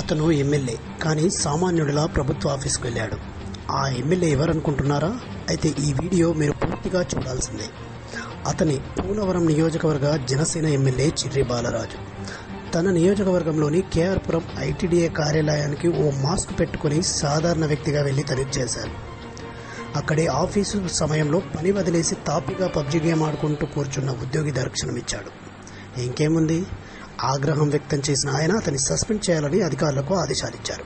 అతను ఎమ్మెల్యే, కానీ సామాన్యుడిలా ప్రభుత్వ ఆఫీస్కి వెళ్ళాడు. ఆ ఎమ్మెల్యే ఎవరనుకుంటున్నారా? అయితే ఈ వీడియో మీరు పూర్తిగా చూడాల్సిందే. అతని పూనవరం నియోజకవర్గ జనసేన ఎమ్మెల్యే చిర్రి బాలరాజు. తన నియోజకవర్గంలోని కేఆర్పురం ఐటీడీఏ కార్యాలయానికి ఓ మాస్క్ పెట్టుకుని సాధారణ వ్యక్తిగా వెళ్లి తనిఖీశారు. అక్కడే ఆఫీసు సమయంలో పని వదిలేసి తాపిగా పబ్జీ గేమ్ ఆడుకుంటూ కూర్చున్న ఉద్యోగి దర్శనమిచ్చాడు. ఇంకేముంది, ఆగ్రహం వ్యక్తం చేసిన ఆయన అతన్ని సస్పెండ్ చేయాలని అధికారులకు ఆదేశాలిచ్చారు.